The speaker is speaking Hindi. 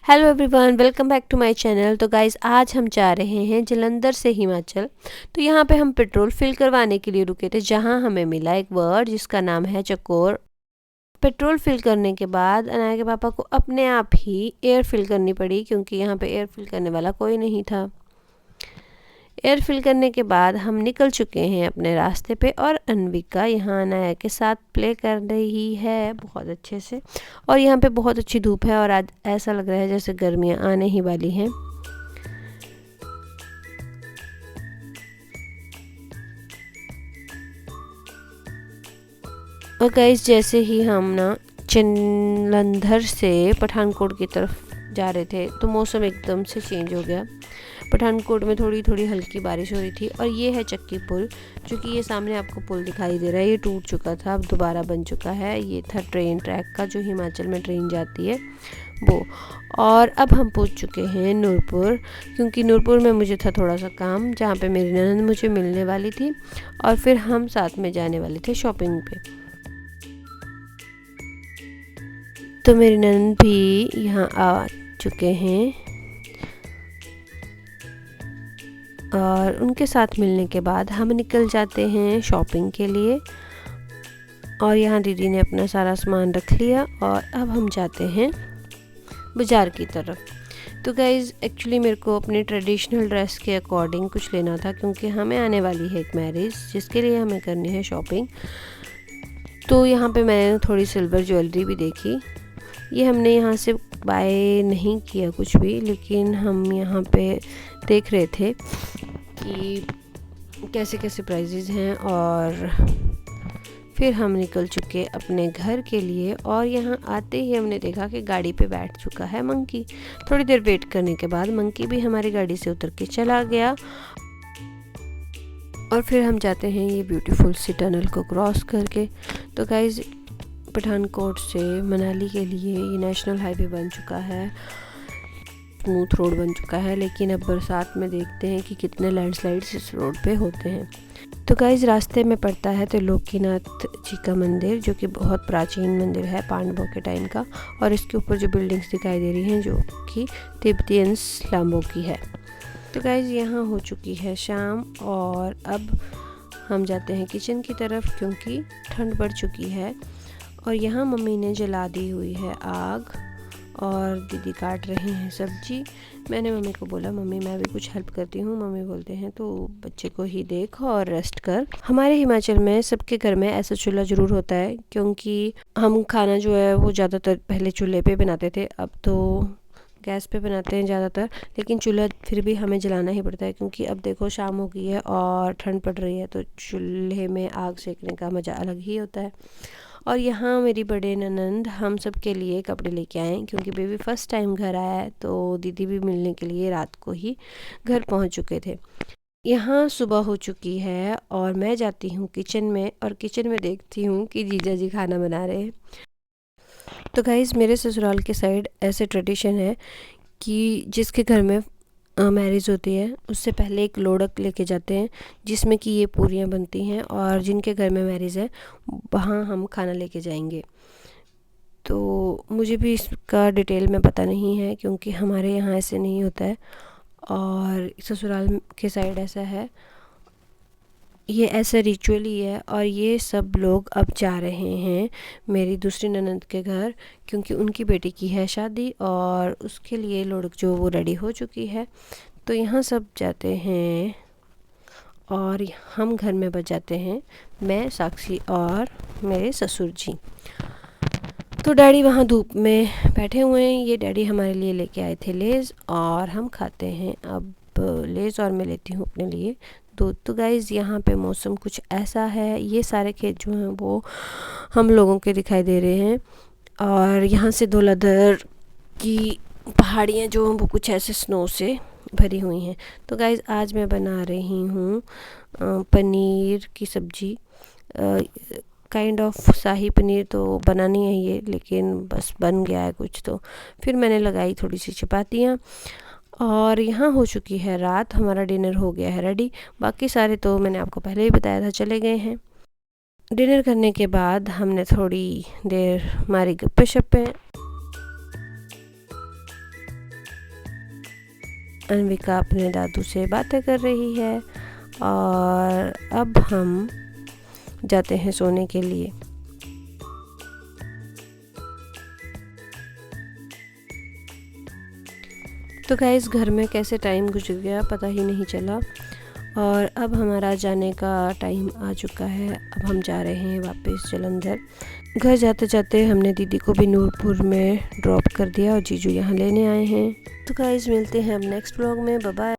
Hello everyone, welcome back to my channel. तो गाइज़ आज हम जा रहे हैं जलंधर से हिमाचल। तो यहाँ पे हम पेट्रोल फिल करवाने के लिए रुके थे, जहाँ हमें मिला एक वर्ड जिसका नाम है चकोर। पेट्रोल फिल करने के बाद अनाया के पापा को अपने आप ही एयर फिल करनी पड़ी, क्योंकि यहाँ पे एयर फिल करने वाला कोई नहीं था। एयर फिल करने के बाद हम निकल चुके हैं अपने रास्ते पे, और अनविका यहाँ अनाया के साथ प्ले कर रही है बहुत अच्छे से। और यहाँ पे बहुत अच्छी धूप है और आज ऐसा लग रहा है जैसे गर्मियाँ आने ही वाली हैं। और गाइस जैसे ही हम ना जलंधर से पठानकोट की तरफ जा रहे थे तो मौसम एकदम से चेंज हो गया। पठानकोट में थोड़ी थोड़ी हल्की बारिश हो रही थी। और ये है चक्की पुल, जो कि ये सामने आपको पुल दिखाई दे रहा है, ये टूट चुका था, अब दोबारा बन चुका है। ये था ट्रेन ट्रैक का, जो हिमाचल में ट्रेन जाती है वो। और अब हम पहुंच चुके हैं नूरपुर, क्योंकि नूरपुर में मुझे था थोड़ा सा काम, जहाँ पे मेरी ननद मुझे मिलने वाली थी, और फिर हम साथ में जाने वाले थे शॉपिंग पे। तो मेरी ननद भी यहाँ आ चुके हैं, और उनके साथ मिलने के बाद हम निकल जाते हैं शॉपिंग के लिए। और यहाँ दीदी ने अपना सारा सामान रख लिया, और अब हम जाते हैं बाज़ार की तरफ। तो गाइज़ एक्चुअली मेरे को अपने ट्रेडिशनल ड्रेस के अकॉर्डिंग कुछ लेना था, क्योंकि हमें आने वाली है एक मैरिज, जिसके लिए हमें करनी है शॉपिंग। तो यहाँ पे मैंने थोड़ी सिल्वर ज्वेलरी भी देखी। ये हमने यहाँ से बाय नहीं किया कुछ भी, लेकिन हम यहाँ पे देख रहे थे कि कैसे कैसे प्राइजेज़ हैं। और फिर हम निकल चुके अपने घर के लिए, और यहाँ आते ही हमने देखा कि गाड़ी पे बैठ चुका है मंकी। थोड़ी देर वेट करने के बाद मंकी भी हमारी गाड़ी से उतर के चला गया। और फिर हम जाते हैं ये ब्यूटीफुल सी टनल को क्रॉस करके। तो गाइज़ पठानकोट से मनाली के लिए ये नेशनल हाईवे बन चुका है, स्मूथ रोड बन चुका है, लेकिन अब बरसात में देखते हैं कि कितने लैंडस्लाइड्स इस रोड पे होते हैं। तो गाइज़ रास्ते में पड़ता है त्रिलोकीनाथ जी का मंदिर, जो कि बहुत प्राचीन मंदिर है पांडवों के टाइम का। और इसके ऊपर जो बिल्डिंग्स दिखाई दे रही हैं, जो कि तिब्बतियन स्लम्बों की है। तो गाइज़ यहाँ हो चुकी है शाम, और अब हम जाते हैं किचन की तरफ, क्योंकि ठंड बढ़ चुकी है। और यहाँ मम्मी ने जला दी हुई है आग, और दीदी काट रहे हैं सब्जी। मैंने मम्मी को बोला, मम्मी मैं भी कुछ हेल्प करती हूँ। मम्मी बोलते हैं तो बच्चे को ही देख और रेस्ट कर। हमारे हिमाचल में सबके घर में ऐसा चूल्हा ज़रूर होता है, क्योंकि हम खाना जो है वो ज़्यादातर पहले चूल्हे पे बनाते थे, अब तो गैस पे बनाते हैं ज़्यादातर। लेकिन चूल्हा फिर भी हमें जलाना ही पड़ता है, क्योंकि अब देखो शाम हो गई है और ठंड पड़ रही है, तो चूल्हे में आग सेकने का मज़ा अलग ही होता है। और यहाँ मेरी बड़े ननंद हम सब के लिए कपड़े लेके आए हैं, क्योंकि बेबी फ़र्स्ट टाइम घर आया है, तो दीदी भी मिलने के लिए रात को ही घर पहुँच चुके थे। यहाँ सुबह हो चुकी है, और मैं जाती हूँ किचन में, और किचन में देखती हूँ कि जीजा जी खाना बना रहे हैं। तो गाइज़ मेरे ससुराल के साइड ऐसे ट्रेडिशन है कि जिसके घर में मैरिज होती है, उससे पहले एक लोढ़क लेके जाते हैं, जिसमें कि ये पूरियाँ बनती हैं, और जिनके घर में मैरिज है वहाँ हम खाना लेके जाएंगे। तो मुझे भी इसका डिटेल में पता नहीं है, क्योंकि हमारे यहाँ ऐसे नहीं होता है, और ससुराल के साइड ऐसा है, ये ऐसा रिचुअल ही है। और ये सब लोग अब जा रहे हैं मेरी दूसरी ननद के घर, क्योंकि उनकी बेटी की है शादी, और उसके लिए लोढ़क जो वो रेडी हो चुकी है। तो यहाँ सब जाते हैं, और हम घर में बच जाते हैं, मैं, साक्षी और मेरे ससुर जी। तो डैडी वहाँ धूप में बैठे हुए हैं। ये डैडी हमारे लिए लेके आए थे लेज़, और हम खाते हैं अब लेज़, और मैं लेती हूँ अपने लिए दूध। तो गाइज़ यहाँ पे मौसम कुछ ऐसा है, ये सारे खेत जो हैं वो हम लोगों के दिखाई दे रहे हैं, और यहाँ से धौलाधर की पहाड़ियाँ जो हैं वो कुछ ऐसे स्नो से भरी हुई हैं। तो गाइज़ आज मैं बना रही हूँ पनीर की सब्ज़ी, काइंड ऑफ शाही पनीर तो बना नहीं है ये, लेकिन बस बन गया है कुछ। तो फिर मैंने लगाई थोड़ी सी चपातियाँ, और यहाँ हो चुकी है रात, हमारा डिनर हो गया है रेडी। बाकी सारे तो मैंने आपको पहले ही बताया था चले गए हैं। डिनर करने के बाद हमने थोड़ी देर हमारी गप्पे शप्पे अनविका अपने दादू से बातें कर रही है और अब हम जाते हैं सोने के लिए। तो गाइस घर में कैसे टाइम गुजर गया पता ही नहीं चला और अब हमारा जाने का टाइम आ चुका है। अब हम जा रहे हैं वापस जालंधर। घर जाते जाते हमने दीदी को भी नूरपुर में ड्रॉप कर दिया और जीजू यहाँ लेने आए हैं। तो गाइस मिलते हैं अब नेक्स्ट व्लॉग में। Bye bye.